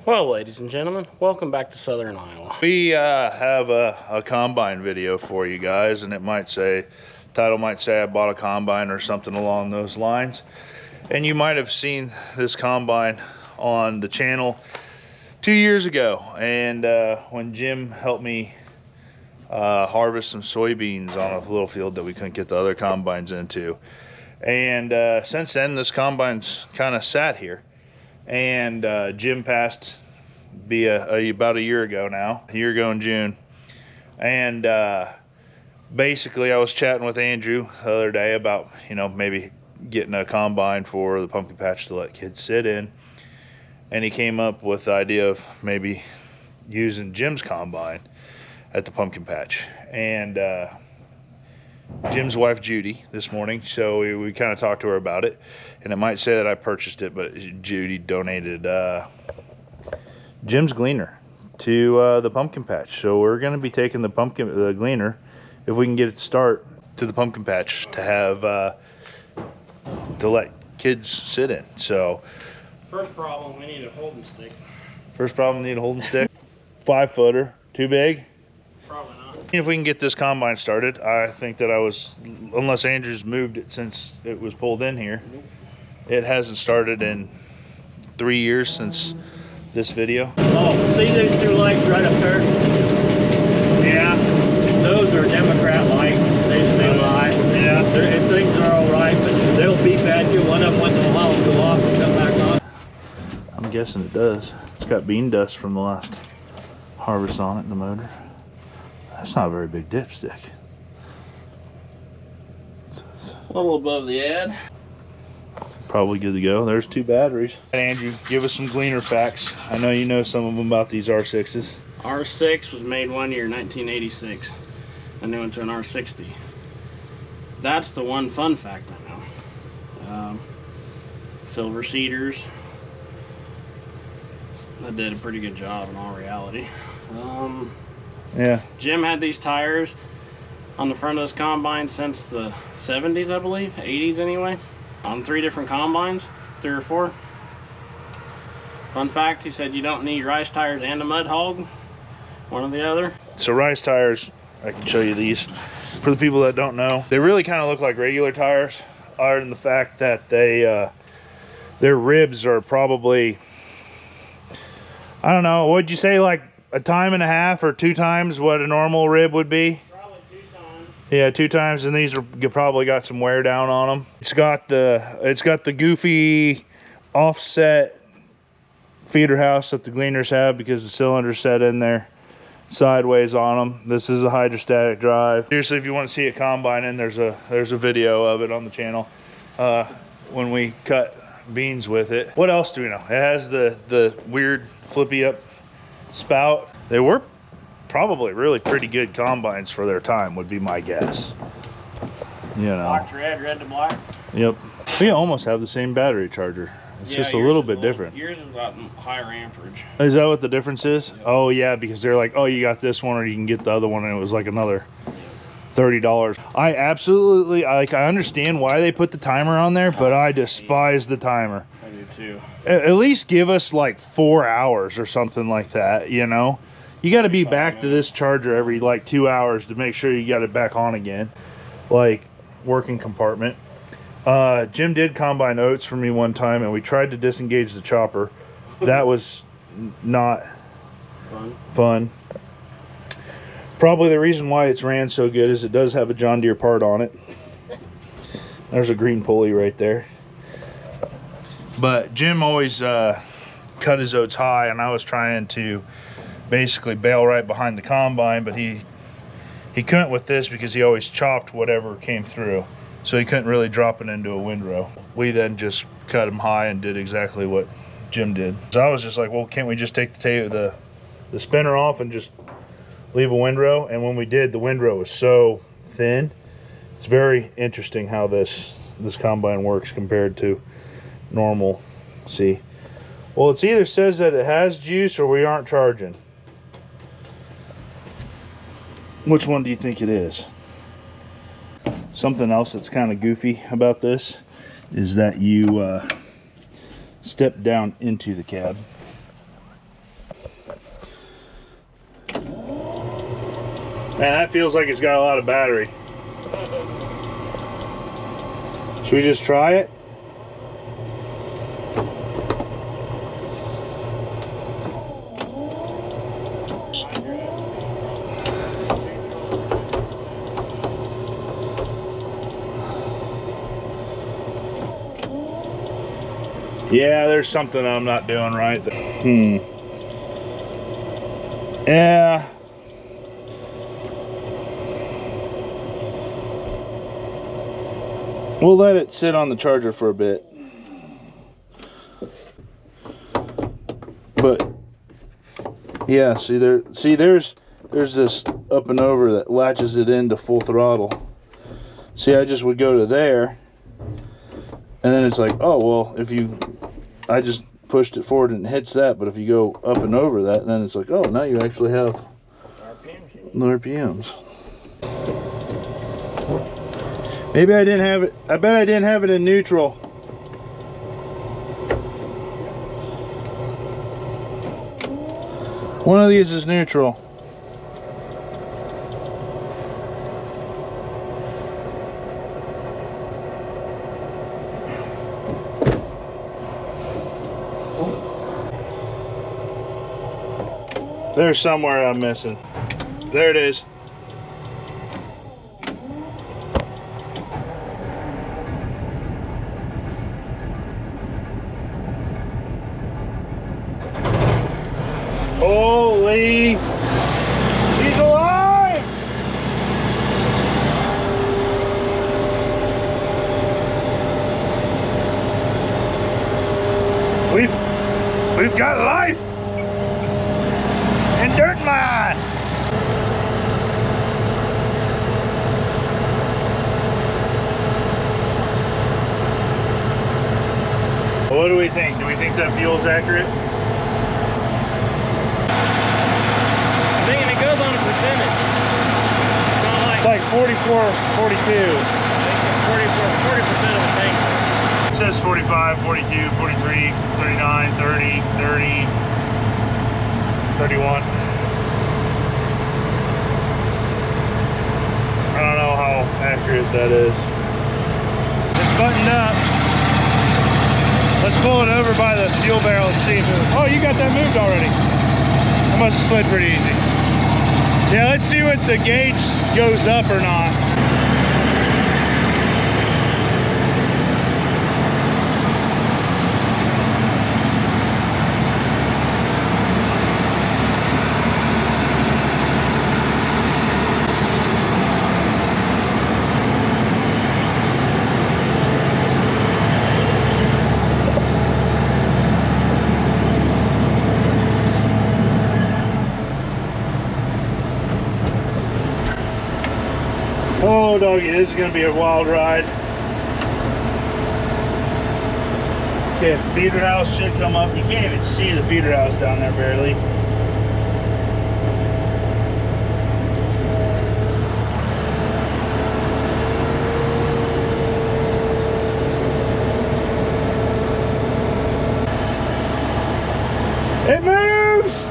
Well, ladies and gentlemen, welcome back to Southern Iowa. We have a combine video for you guys, and it might say, title might say I bought a combine or something along those lines. And you might have seen this combine on the channel 2 years ago, and when Jim helped me harvest some soybeans on a little field that we couldn't get the other combines into. And since then, this combine's kind of sat here. And Jim passed about a year ago now, a year ago in June. And basically I was chatting with Andrew the other day about, maybe getting a combine for the pumpkin patch to let kids sit in. And he came up with the idea of maybe using Jim's combine at the pumpkin patch. And Jim's wife Judy this morning, so we kind of talked to her about it, and it might say that I purchased it, but Judy donated Jim's Gleaner to the pumpkin patch. So we're going to be taking the Gleaner, if we can get it to start, to the pumpkin patch to have to let kids sit in. So First problem, we need a holding stick. First problem, need a holding stick. 5 footer, too big? Probably not. If we can get this combine started, I think that unless Andrew's moved it since it was pulled in here, it hasn't started in 3 years since this video. Oh, see those 2 lights right up there? Yeah, those are Democrat lights. They lie. Yeah, if things are all right, but they'll beep at you. One of them once in a while will go off and come back on. I'm guessing it does. It's got bean dust from the last harvest on it in the motor. That's not a very big dipstick. A little above the ad. Probably good to go. There's 2 batteries. Andrew, give us some Gleaner facts. I know you know some of them about these R6s. R6 was made 1 year, 1986. And they went to an R60. That's the one fun fact I know. Silver cedars. That did a pretty good job in all reality. Yeah. Jim had these tires on the front of this combine since the 70s, I believe, 80s anyway, on 3 different combines, 3 or 4. Fun fact, he said you don't need rice tires and a mud hog, one or the other. So rice tires, I can show you these. For the people that don't know, they really kind of look like regular tires, other than the fact that their ribs are probably, I don't know, what'd you say, like a time and a half or 2 times what a normal rib would be? Probably 2 times. Yeah, 2 times, and these are probably got some wear down on them. It's got the goofy offset feeder house that the Gleaners have because the cylinder's set in there sideways on them. This is a hydrostatic drive. Seriously, if you want to see a combine in, there's a video of it on the channel when we cut beans with it. What else do we know? It has the weird flippy up spout. They were probably really pretty good combines for their time, would be my guess. Black to red, red to black. Yep. We almost have the same battery charger. It's just a little bit different. Yours has got higher amperage. Is that what the difference is? Yep. Oh yeah, because they're like, oh, you got this one or you can get the other one, and it was like another $30. I absolutely, I understand why they put the timer on there, but I despise the timer. I do too. At least give us like 4 hours or something like that, You got to be back to this charger every like 2 hours to make sure you got it back on again. Like working compartment. Jim did combine oats for me one time, and we tried to disengage the chopper. That was not fun. Probably the reason why it's ran so good is it does have a John Deere part on it. There's a green pulley right there. But Jim always cut his oats high, and I was trying to basically bail right behind the combine, but he couldn't with this because he always chopped whatever came through. So he couldn't really drop it into a windrow. We then just cut him high and did exactly what Jim did. So I was just like, well, can't we just take the spinner off and just leave a windrow? And when we did, the windrow was so thin. It's very interesting how this combine works compared to normal. See, well, it's either says that it has juice or we aren't charging. Which one do you think it is? Something else that's kind of goofy about this is that you step down into the cab Man, that feels like it's got a lot of battery. Should we just try it? Yeah, there's something I'm not doing right. Yeah. We'll let it sit on the charger for a bit. But yeah, there's this up and over that latches it into full throttle. See, I just would go to there, and then it's like, oh well, I just pushed it forward and it hits that, but if you go up and over that, then it's like, oh, now you actually have RPMs. Maybe I didn't have it. I bet I didn't have it in neutral. One of these is neutral. There's somewhere I'm missing. There it is. Holy, she's alive! We've got life in dirt mine. What do we think? Do we think that fuel's accurate? It goes on a percentage. It's It's like 44, 42. 40% of the tank. It says 45, 42, 43, 39, 30, 30, 31. I don't know how accurate that is. It's buttoned up. Let's pull it over by the fuel barrel and see if it... Oh, you got that moved already. That must have slid pretty easy. Yeah, let's see what the gauge goes up or not. Oh doggy, this is gonna be a wild ride. Okay, feeder house should come up. You can't even see the feeder house down there barely. It moves!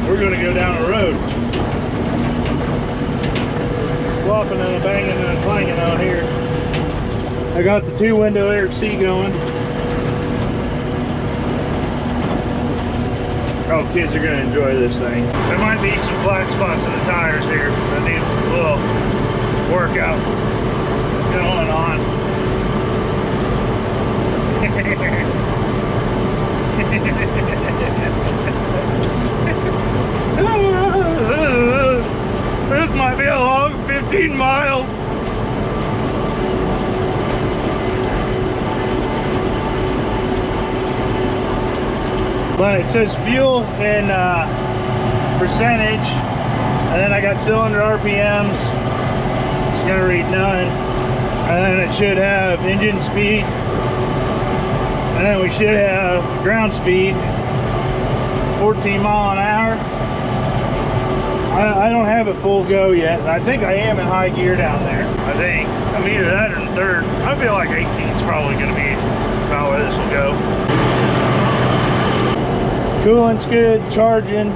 We're going to go down a road. Flopping and a banging and a clanging out here. I got the 2-window air seat going. Oh, kids are gonna enjoy this thing. There might be some flat spots in the tires here. I need a little workout going on. This might be a long 15 miles. But it says fuel in percentage, and then I got cylinder RPMs. It's gonna read none, and then it should have engine speed, and then we should have ground speed, 14 mile an hour. I don't have it full go yet. I think I am in high gear down there. I think I'm either that or in third. I feel like 18 is probably gonna be about where this will go. Coolant's good, charging.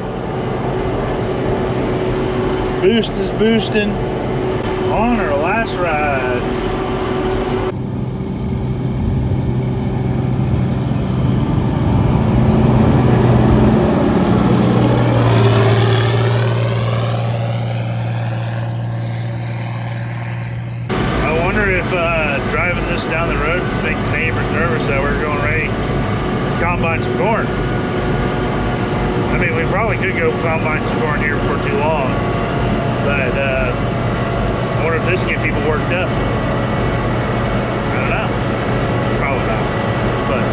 Boost is boosting. On our last ride. I wonder if driving this down the road would make the neighbors nervous that we're going ready to combine some corn. I mean, we probably could go combine some corn here before too long, but I wonder if this can get people worked up. I don't know. Probably not, but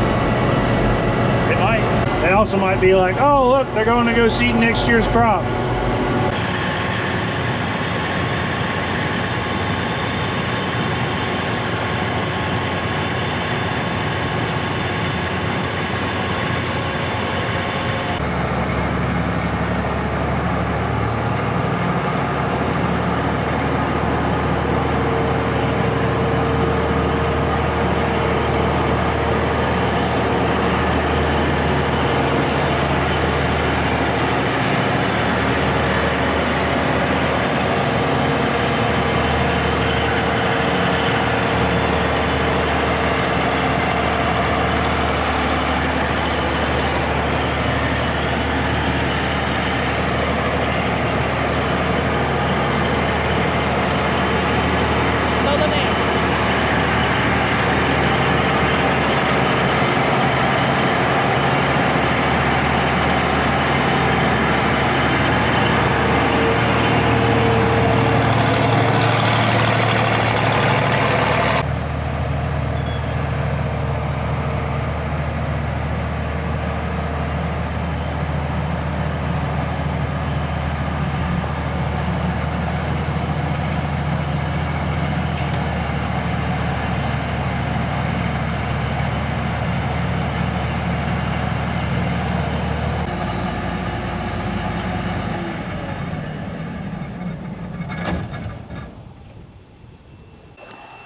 it might. They also might be like, oh, look, they're going to go seed next year's crop.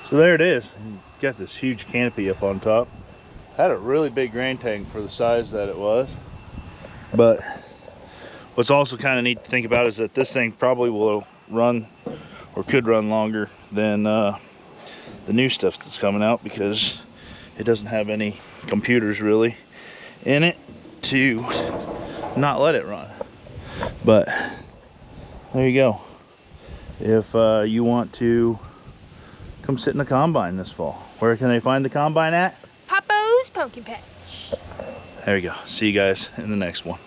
So there it is. Got this huge canopy up on top. Had a really big grain tank for the size that it was. But what's also kind of neat to think about is that this thing probably will run, or could run longer than the new stuff that's coming out, because it doesn't have any computers really in it to not let it run. But there you go. If you want to come sit in the combine this fall, where can they find the combine at? Papo's Pumpkin Patch. There we go. See you guys in the next one.